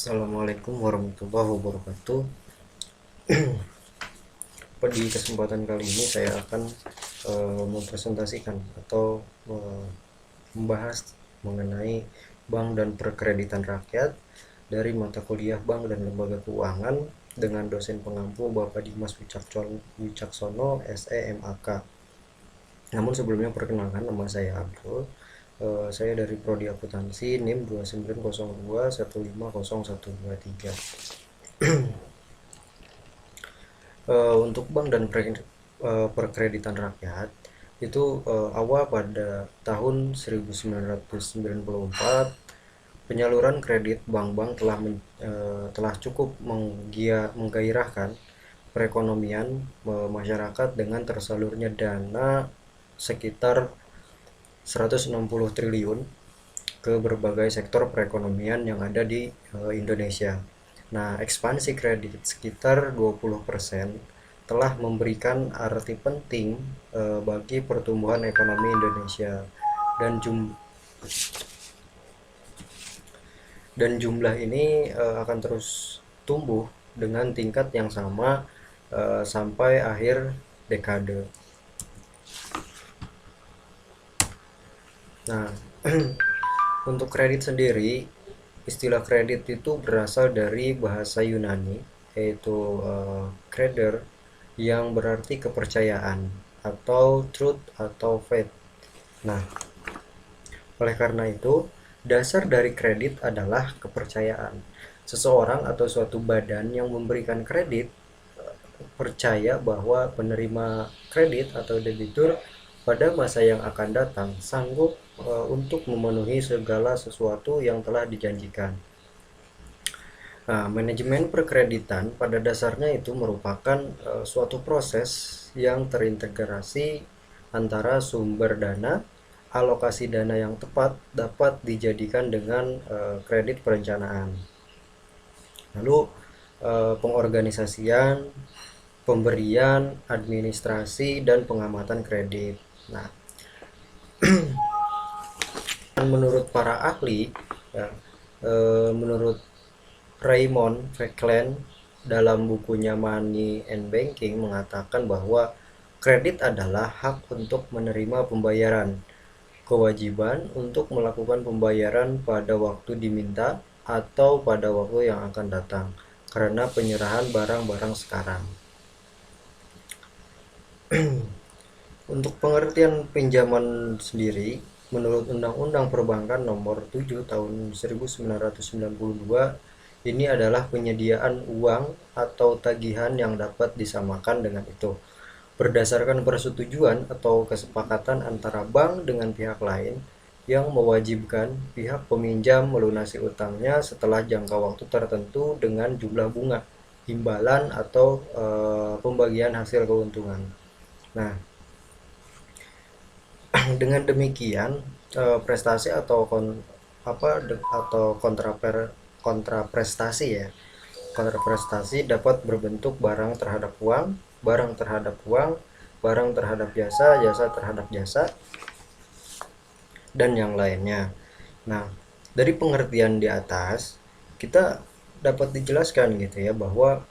Assalamualaikum warahmatullahi wabarakatuh. Di kesempatan kali ini saya akan mempresentasikan atau membahas mengenai bank dan perkreditan rakyat dari mata kuliah bank dan lembaga keuangan dengan dosen pengampu Bapak Dimas Wicaksono SEMAK. Namun sebelumnya perkenalkan, nama saya Abdul. Saya dari Prodi Akuntansi NIM 2902150123. Untuk bank dan perkreditan rakyat itu awal pada tahun 1994 penyaluran kredit bank-bank telah cukup menggairahkan perekonomian masyarakat dengan tersalurnya dana sekitar 160 triliun ke berbagai sektor perekonomian yang ada di Indonesia. Nah, ekspansi kredit sekitar 20% telah memberikan arti penting bagi pertumbuhan ekonomi Indonesia dan jumlah ini akan terus tumbuh dengan tingkat yang sama sampai akhir dekade. Nah, untuk kredit sendiri, istilah kredit itu berasal dari bahasa Yunani, yaitu kreder, yang berarti kepercayaan atau truth atau faith. Nah, oleh karena itu, dasar dari kredit adalah kepercayaan. Seseorang atau suatu badan yang memberikan kredit percaya bahwa penerima kredit atau debitur pada masa yang akan datang sanggup untuk memenuhi segala sesuatu yang telah dijanjikan. Nah, manajemen perkreditan pada dasarnya itu merupakan suatu proses yang terintegrasi antara sumber dana, alokasi dana yang tepat dapat dijadikan dengan kredit perencanaan. Lalu pengorganisasian, pemberian, administrasi, dan pengamatan kredit. Nah, menurut para ahli, ya, menurut Raymond Franklin dalam bukunya Money and Banking mengatakan bahwa kredit adalah hak untuk menerima pembayaran, kewajiban untuk melakukan pembayaran pada waktu diminta atau pada waktu yang akan datang karena penyerahan barang-barang sekarang. Untuk pengertian pinjaman sendiri, menurut Undang-Undang Perbankan Nomor 7 Tahun 1992, ini adalah penyediaan uang atau tagihan yang dapat disamakan dengan itu berdasarkan persetujuan atau kesepakatan antara bank dengan pihak lain yang mewajibkan pihak peminjam melunasi utangnya setelah jangka waktu tertentu dengan jumlah bunga, imbalan atau pembagian hasil keuntungan. Nah, dengan demikian prestasi atau kontraprestasi ya. Kontraprestasi dapat berbentuk barang terhadap uang, barang terhadap uang, barang terhadap jasa, jasa terhadap jasa, dan yang lainnya. Nah, dari pengertian di atas, kita dapat dijelaskan gitu ya bahwa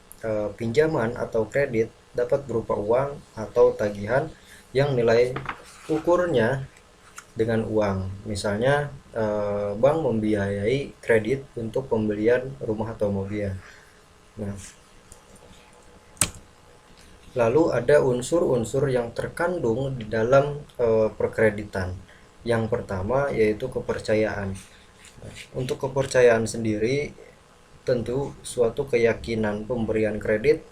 pinjaman atau kredit dapat berupa uang atau tagihan yang nilai ukurnya dengan uang. Misalnya bank membiayai kredit untuk pembelian rumah atau mobil. Nah, lalu ada unsur-unsur yang terkandung di dalam perkreditan. Yang pertama yaitu kepercayaan. Untuk kepercayaan sendiri tentu suatu keyakinan pemberian kredit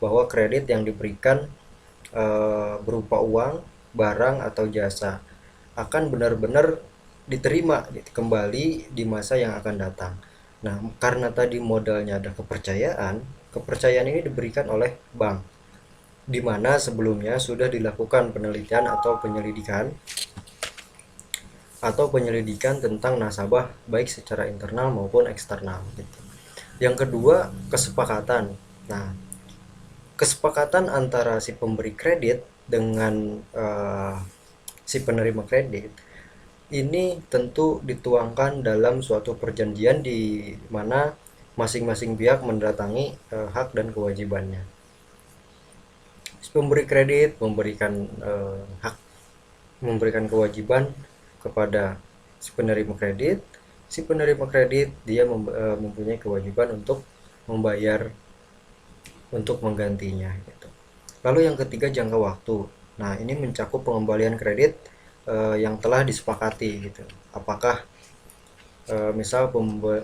bahwa kredit yang diberikan berupa uang, barang atau jasa akan benar-benar diterima kembali di masa yang akan datang. Nah, karena tadi modalnya ada kepercayaan, kepercayaan ini diberikan oleh bank, di mana sebelumnya sudah dilakukan penelitian atau penyelidikan tentang nasabah baik secara internal maupun eksternal. Gitu. Yang kedua, kesepakatan. Nah, kesepakatan antara si pemberi kredit dengan si penerima kredit ini tentu dituangkan dalam suatu perjanjian di mana masing-masing pihak mendatangi hak dan kewajibannya. Pemberi kredit memberikan kewajiban kepada si penerima kredit. Si penerima kredit dia mempunyai kewajiban untuk membayar, untuk menggantinya gitu. Lalu yang ketiga, jangka waktu. Nah, ini mencakup pengembalian kredit yang telah disepakati gitu. Apakah misal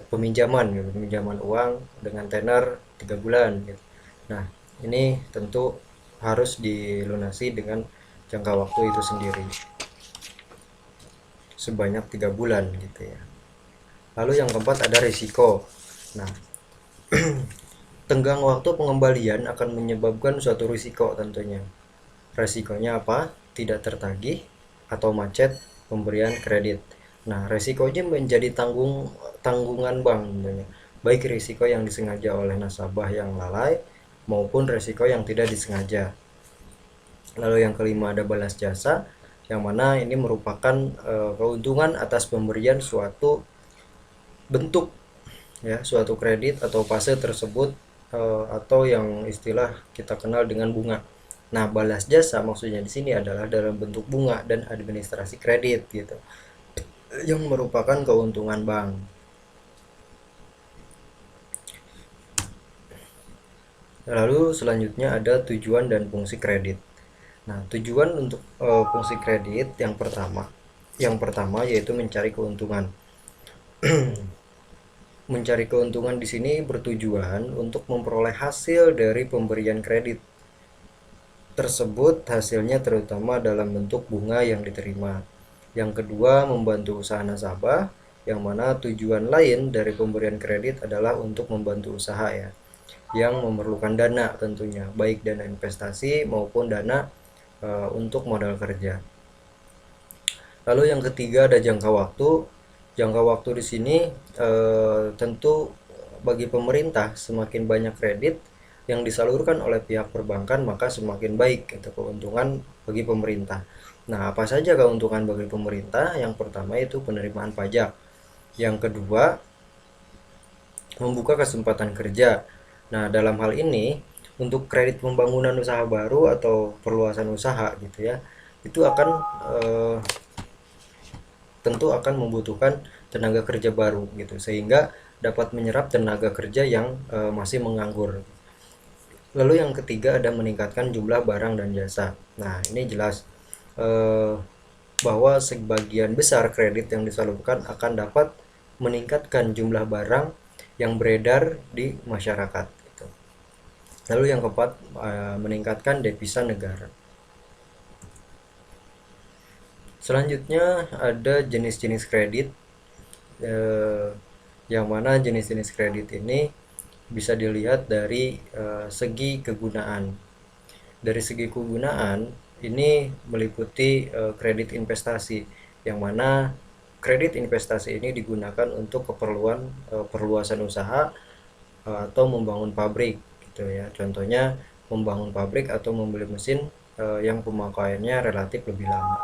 peminjaman gitu, peminjaman uang dengan tenor 3 bulan gitu. Nah, ini tentu harus dilunasi dengan jangka waktu itu sendiri sebanyak 3 bulan gitu ya. Lalu yang keempat ada risiko. Nah, tenggang waktu pengembalian akan menyebabkan suatu risiko tentunya. Resikonya apa? Tidak tertagih atau macet pemberian kredit. Nah, resikonya menjadi tanggungan bank tentunya. Baik risiko yang disengaja oleh nasabah yang lalai maupun resiko yang tidak disengaja. Lalu yang kelima ada balas jasa, yang mana ini merupakan keuntungan atas pemberian suatu bentuk ya, suatu kredit atau fase tersebut, atau yang istilah kita kenal dengan bunga. Nah, balas jasa maksudnya di sini adalah dalam bentuk bunga dan administrasi kredit gitu, yang merupakan keuntungan bank. Lalu selanjutnya ada tujuan dan fungsi kredit. Nah, tujuan untuk fungsi kredit yang pertama yaitu mencari keuntungan. Mencari keuntungan di sini bertujuan untuk memperoleh hasil dari pemberian kredit tersebut, hasilnya terutama dalam bentuk bunga yang diterima. Yang kedua, membantu usaha nasabah, yang mana tujuan lain dari pemberian kredit adalah untuk membantu usaha ya, yang memerlukan dana tentunya, baik dana investasi maupun dana untuk modal kerja. Lalu yang ketiga ada jangka waktu. Jangka waktu di sini tentu bagi pemerintah, semakin banyak kredit yang disalurkan oleh pihak perbankan maka semakin baik itu keuntungan bagi pemerintah. Nah, apa saja keuntungan bagi pemerintah? Yang pertama itu penerimaan pajak. Yang kedua, membuka kesempatan kerja. Nah, dalam hal ini untuk kredit pembangunan usaha baru atau perluasan usaha gitu ya, itu akan tentu akan membutuhkan tenaga kerja baru gitu, sehingga dapat menyerap tenaga kerja yang masih menganggur. Lalu yang ketiga ada meningkatkan jumlah barang dan jasa. Nah, ini jelas eh, bahwa sebagian besar kredit yang disalurkan akan dapat meningkatkan jumlah barang yang beredar di masyarakat gitu. Lalu yang keempat, meningkatkan devisa negara. Selanjutnya ada jenis-jenis kredit, eh, yang mana jenis-jenis kredit ini bisa dilihat dari segi kegunaan. Dari segi kegunaan ini meliputi kredit investasi, yang mana kredit investasi ini digunakan untuk keperluan perluasan usaha atau membangun pabrik gitu ya. Contohnya membangun pabrik atau membeli mesin yang pemakaiannya relatif lebih lama.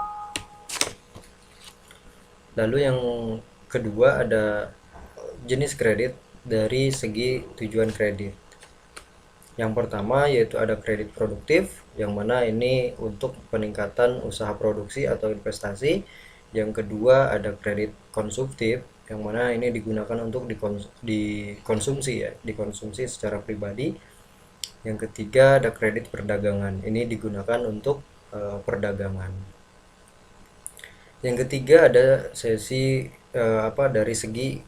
Lalu yang kedua ada jenis kredit dari segi tujuan kredit. Yang pertama yaitu ada kredit produktif, yang mana ini untuk peningkatan usaha produksi atau investasi. Yang kedua ada kredit konsumtif, yang mana ini digunakan untuk dikonsumsi ya, dikonsumsi secara pribadi. Yang ketiga ada kredit perdagangan, ini digunakan untuk perdagangan. Yang ketiga ada sesi dari segi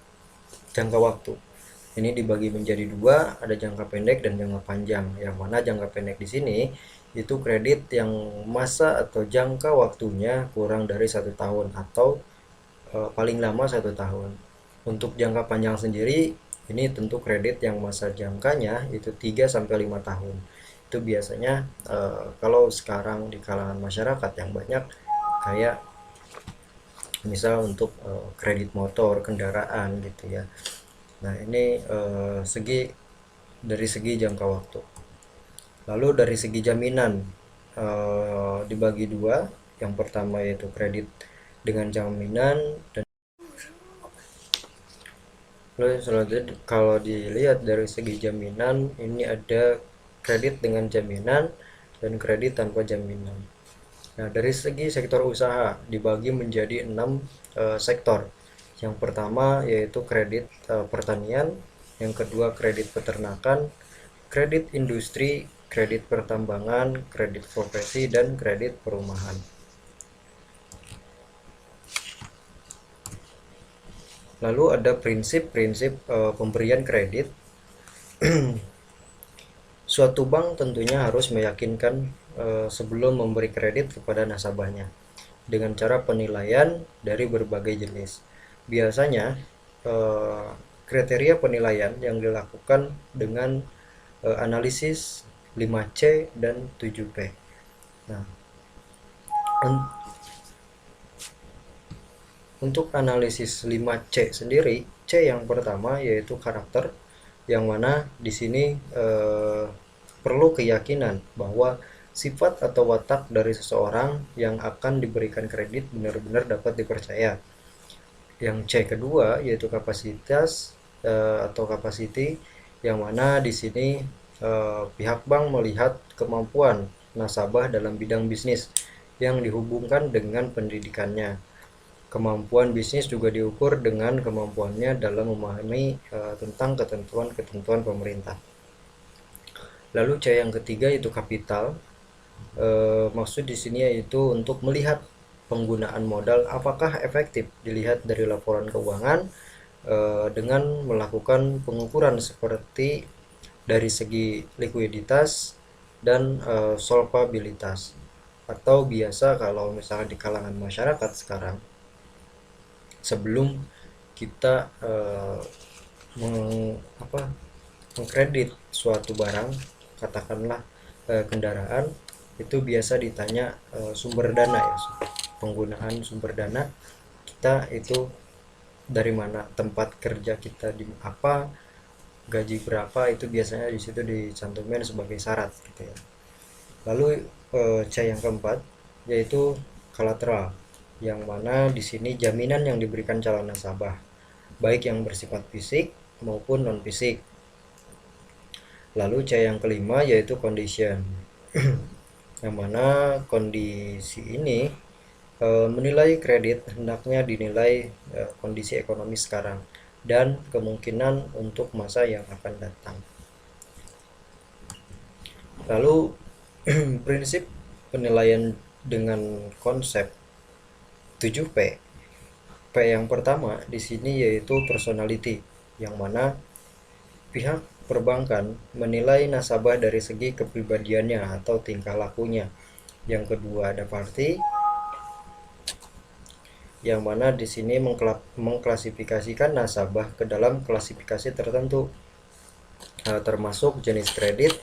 jangka waktu. Ini dibagi menjadi dua, ada jangka pendek dan jangka panjang. Yang mana jangka pendek di sini itu kredit yang masa atau jangka waktunya kurang dari 1 tahun atau paling lama 1 tahun. Untuk jangka panjang sendiri ini tentu kredit yang masa jangkanya itu 3 sampai 5 tahun. Itu biasanya kalau sekarang di kalangan masyarakat yang banyak kayak misal untuk kredit motor, kendaraan gitu ya. Nah, ini dari segi jangka waktu. Lalu dari segi jaminan dibagi dua. Yang pertama yaitu kredit dengan jaminan, dan Lalu selanjutnya kalau dilihat dari segi jaminan, ini ada kredit dengan jaminan dan kredit tanpa jaminan. Nah, dari segi sektor usaha dibagi menjadi 6 sektor. Yang pertama yaitu kredit pertanian, yang kedua kredit peternakan, kredit industri, kredit pertambangan, kredit profesi, dan kredit perumahan. Lalu ada prinsip-prinsip pemberian kredit. Suatu bank tentunya harus meyakinkan sebelum memberi kredit kepada nasabahnya dengan cara penilaian dari berbagai jenis. Biasanya eh, kriteria penilaian yang dilakukan dengan analisis 5C dan 7P. Nah, untuk analisis 5C sendiri, C yang pertama yaitu karakter, yang mana di sini perlu keyakinan bahwa sifat atau watak dari seseorang yang akan diberikan kredit benar-benar dapat dipercaya. Yang C kedua yaitu kapasitas atau capacity, yang mana di sini pihak bank melihat kemampuan nasabah dalam bidang bisnis yang dihubungkan dengan pendidikannya. Kemampuan bisnis juga diukur dengan kemampuannya dalam memahami tentang ketentuan-ketentuan pemerintah. Lalu C yang ketiga itu kapital. Maksud di sini yaitu untuk melihat penggunaan modal apakah efektif dilihat dari laporan keuangan dengan melakukan pengukuran seperti dari segi likuiditas dan solvabilitas, atau biasa kalau misalnya di kalangan masyarakat sekarang, sebelum kita mengkredit suatu barang, katakanlah kendaraan, itu biasa ditanya sumber dana ya, penggunaan sumber dana kita itu dari mana, tempat kerja kita di apa, gaji berapa, itu biasanya di situ dicantumkan sebagai syarat gitu ya. Lalu C yang keempat yaitu kolateral, yang mana di sini jaminan yang diberikan calon nasabah, baik yang bersifat fisik maupun non fisik. Lalu C yang kelima yaitu condition, yang mana kondisi ini menilai kredit hendaknya dinilai kondisi ekonomi sekarang dan kemungkinan untuk masa yang akan datang. Lalu prinsip penilaian dengan konsep 7P. P yang pertama di sini yaitu personality, yang mana pihak perbankan menilai nasabah dari segi kepribadiannya atau tingkah lakunya. Yang kedua ada party, yang mana di sini mengklasifikasikan nasabah ke dalam klasifikasi tertentu, termasuk jenis kredit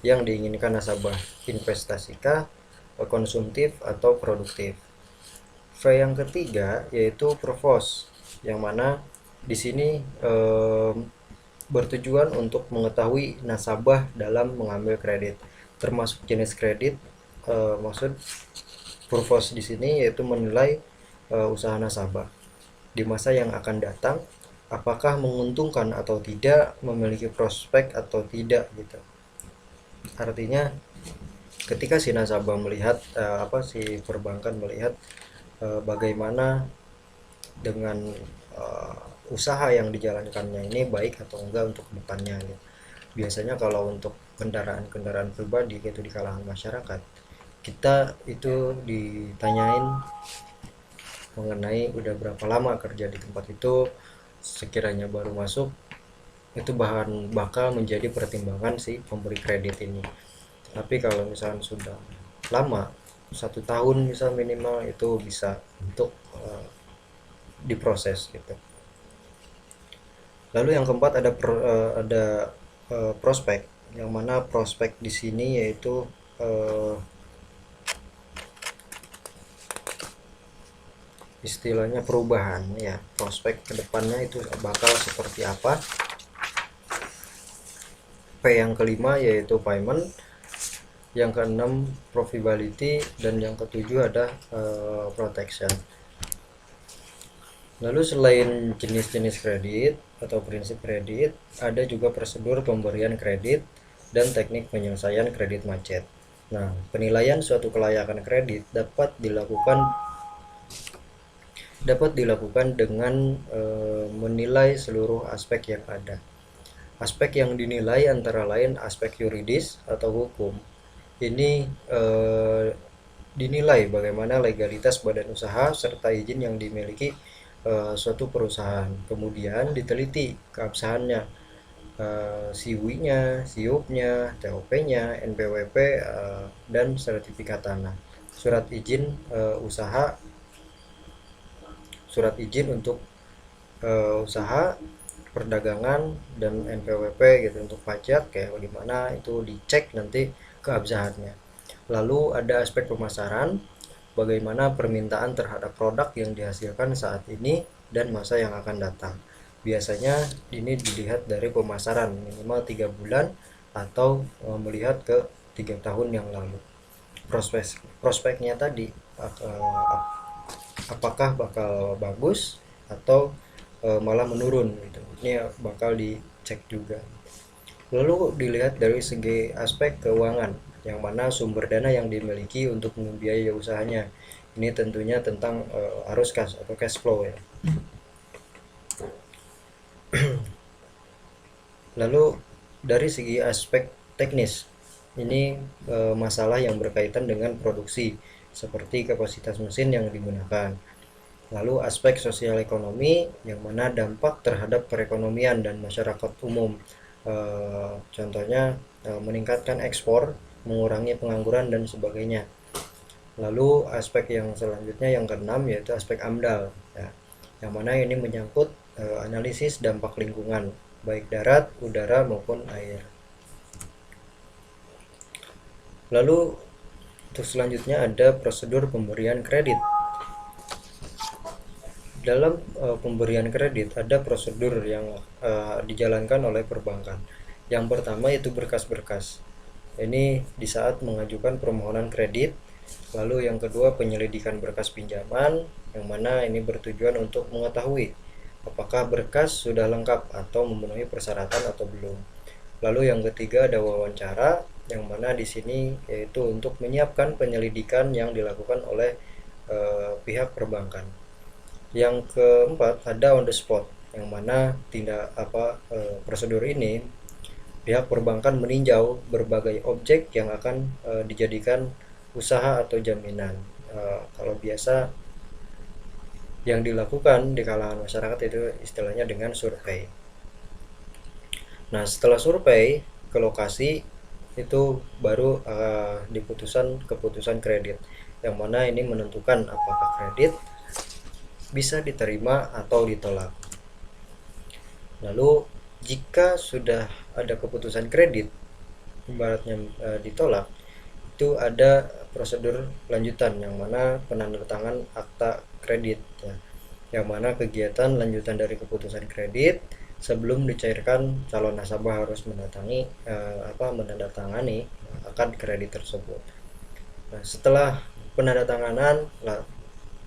yang diinginkan nasabah, investasikah, konsumtif atau produktif. V yang ketiga yaitu purpose, yang mana di sini bertujuan untuk mengetahui nasabah dalam mengambil kredit, termasuk jenis kredit. Maksud purpose di sini yaitu menilai usaha nasabah di masa yang akan datang, apakah menguntungkan atau tidak, memiliki prospek atau tidak gitu. Artinya ketika si nasabah melihat si perbankan melihat bagaimana dengan usaha yang dijalankannya ini baik atau enggak untuk depannya gitu. Biasanya kalau untuk kendaraan-kendaraan pribadi gitu di kalangan masyarakat, kita itu ditanyain mengenai udah berapa lama kerja di tempat itu, sekiranya baru masuk, itu bakal menjadi pertimbangan si pemberi kredit ini. Tapi kalau misalnya sudah lama, 1 tahun misal minimal, itu bisa untuk diproses gitu. Lalu yang keempat ada prospek, yang mana prospek di sini yaitu istilahnya perubahan ya, prospek kedepannya itu bakal seperti apa. P yang kelima yaitu payment, yang keenam profitability, dan yang ketujuh ada protection. Lalu selain jenis-jenis kredit atau prinsip kredit, ada juga prosedur pemberian kredit dan teknik penyelesaian kredit macet. Nah, penilaian suatu kelayakan kredit dapat dilakukan dengan menilai seluruh aspek yang ada. Aspek yang dinilai antara lain aspek yuridis atau hukum. Ini dinilai bagaimana legalitas badan usaha serta izin yang dimiliki suatu perusahaan. Kemudian diteliti keabsahannya, SIWI-nya, SIUP-nya, TOP-nya, NPWP, dan sertifikat tanah. Surat izin usaha, surat izin untuk usaha, perdagangan, dan NPWP gitu untuk pajak kayak bagaimana itu dicek nanti keabsahannya. Lalu ada aspek pemasaran, bagaimana permintaan terhadap produk yang dihasilkan saat ini dan masa yang akan datang. Biasanya ini dilihat dari pemasaran minimal 3 bulan atau melihat ke 3 tahun yang lalu. Prospeknya tadi apakah bakal bagus atau malah menurun gitu. Ini bakal dicek juga. Lalu dilihat dari segi aspek keuangan, yang mana sumber dana yang dimiliki untuk membiayai usahanya. Ini tentunya tentang arus kas atau cash flow ya. Lalu dari segi aspek teknis, ini masalah yang berkaitan dengan produksi seperti kapasitas mesin yang digunakan. Lalu aspek sosial ekonomi yang mana dampak terhadap perekonomian dan masyarakat umum. Contohnya meningkatkan ekspor, mengurangi pengangguran dan sebagainya. Lalu aspek yang selanjutnya yang keenam yaitu aspek AMDAL ya, yang mana ini menyangkut analisis dampak lingkungan baik darat, udara maupun air. Lalu untuk selanjutnya ada prosedur pemberian kredit. Dalam pemberian kredit ada prosedur yang dijalankan oleh perbankan. Yang pertama yaitu berkas-berkas. Ini di saat mengajukan permohonan kredit. Lalu yang kedua penyelidikan berkas pinjaman, yang mana ini bertujuan untuk mengetahui apakah berkas sudah lengkap atau memenuhi persyaratan atau belum. Lalu yang ketiga ada wawancara, yang mana di sini yaitu untuk menyiapkan penyelidikan yang dilakukan oleh pihak perbankan. Yang keempat ada on the spot, yang mana prosedur ini pihak perbankan meninjau berbagai objek yang akan dijadikan usaha atau jaminan. Kalau biasa yang dilakukan di kalangan masyarakat itu istilahnya dengan survei. Nah, setelah survei ke lokasi itu baru keputusan kredit, yang mana ini menentukan apakah kredit bisa diterima atau ditolak. Lalu jika sudah ada keputusan kredit, ibaratnya ditolak, itu ada prosedur lanjutan yang mana penandatangan akta kredit ya. Yang mana kegiatan lanjutan dari keputusan kredit sebelum dicairkan calon nasabah harus menandatangani akad kredit tersebut. Nah, setelah penandatanganan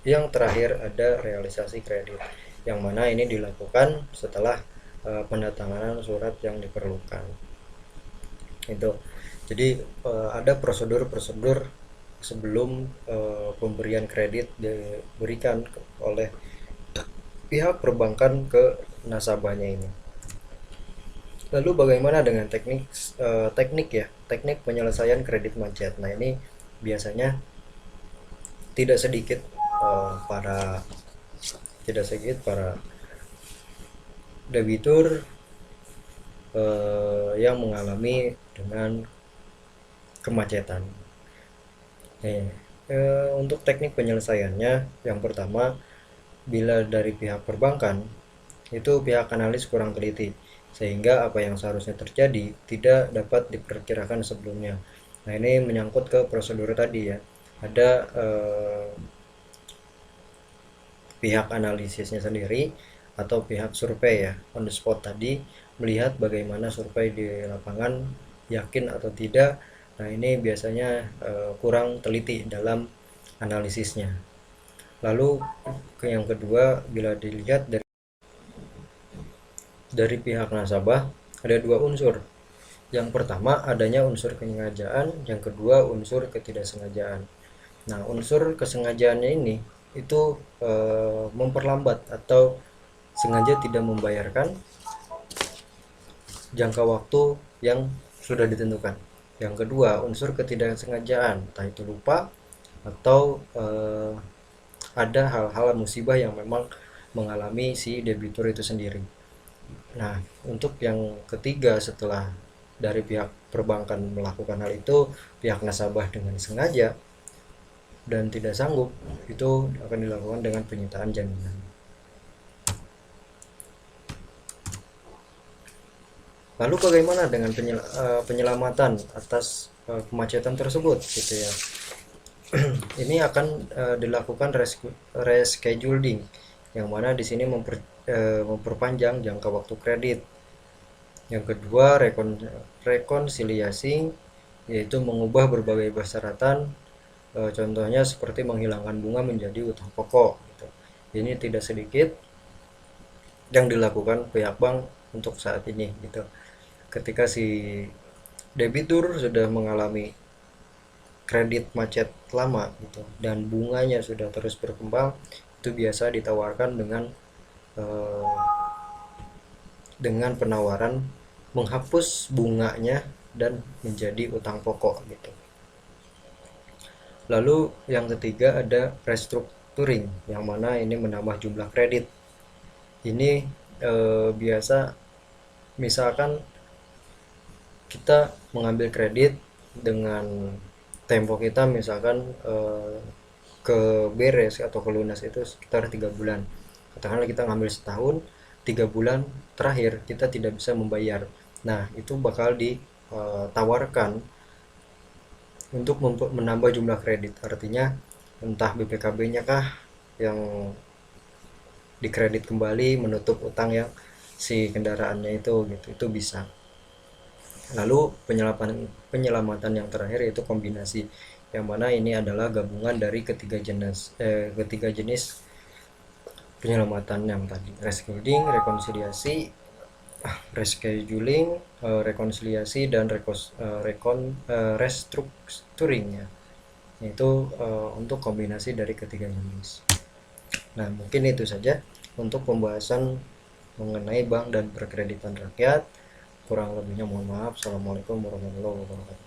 yang terakhir ada realisasi kredit, yang mana ini dilakukan setelah penandatanganan surat yang diperlukan. Itu. Jadi ada prosedur-prosedur sebelum pemberian kredit diberikan oleh pihak perbankan ke nasabahnya ini. Lalu bagaimana dengan teknik penyelesaian kredit macet. Nah, ini biasanya tidak sedikit para debitur yang mengalami dengan kemacetan. Untuk teknik penyelesaiannya, yang pertama, bila dari pihak perbankan itu pihak analis kurang teliti sehingga apa yang seharusnya terjadi tidak dapat diperkirakan sebelumnya. Nah, ini menyangkut ke prosedur tadi ya. Ada pihak analisisnya sendiri atau pihak survei ya, on the spot tadi, melihat bagaimana survei di lapangan yakin atau tidak. Nah, ini biasanya kurang teliti dalam analisisnya. Lalu yang kedua, bila dilihat dari pihak nasabah, ada dua unsur. Yang pertama, adanya unsur kesengajaan, yang kedua unsur ketidaksengajaan. Nah, unsur kesengajaannya ini itu memperlambat atau sengaja tidak membayarkan jangka waktu yang sudah ditentukan. Yang kedua, unsur ketidaksengajaan, entah itu lupa atau ada hal-hal musibah yang memang mengalami si debitur itu sendiri. Nah, untuk yang ketiga, setelah dari pihak perbankan melakukan hal itu, pihak nasabah dengan sengaja dan tidak sanggup, itu akan dilakukan dengan penyitaan jaminan. Lalu bagaimana dengan penyelamatan atas kemacetan tersebut, gitu ya? Ini akan dilakukan rescheduling, yang mana di sini memperpanjang jangka waktu kredit. Yang kedua, rekonsiliasi, yaitu mengubah berbagai persyaratan, contohnya seperti menghilangkan bunga menjadi utang pokok, gitu. Ini tidak sedikit yang dilakukan pihak bank untuk saat ini, gitu. Ketika si debitur sudah mengalami kredit macet lama, gitu, dan bunganya sudah terus berkembang, itu biasa ditawarkan eh, dengan penawaran menghapus bunganya dan menjadi utang pokok, gitu. Lalu yang ketiga ada restructuring, yang mana ini menambah jumlah kredit. Ini biasa, misalkan kita mengambil kredit dengan tempo kita misalkan ke beres atau ke lunas itu sekitar 3 bulan. Katakanlah kita ngambil setahun, 3 bulan terakhir kita tidak bisa membayar. Nah, itu bakal ditawarkan untuk menambah jumlah kredit. Artinya entah BPKB-nya kah yang dikredit kembali menutup utang yang si kendaraannya itu, gitu. Itu bisa. Lalu penyelamatan yang terakhir yaitu kombinasi, yang mana ini adalah gabungan dari ketiga jenis penyelamatan yang tadi: rescheduling, rekonsiliasi, dan restructuring, ya. Itu untuk kombinasi dari ketiga jenis. Nah, mungkin itu saja untuk pembahasan mengenai bank dan perkreditan rakyat. Kurang lebihnya mohon maaf. Assalamualaikum warahmatullahi wabarakatuh.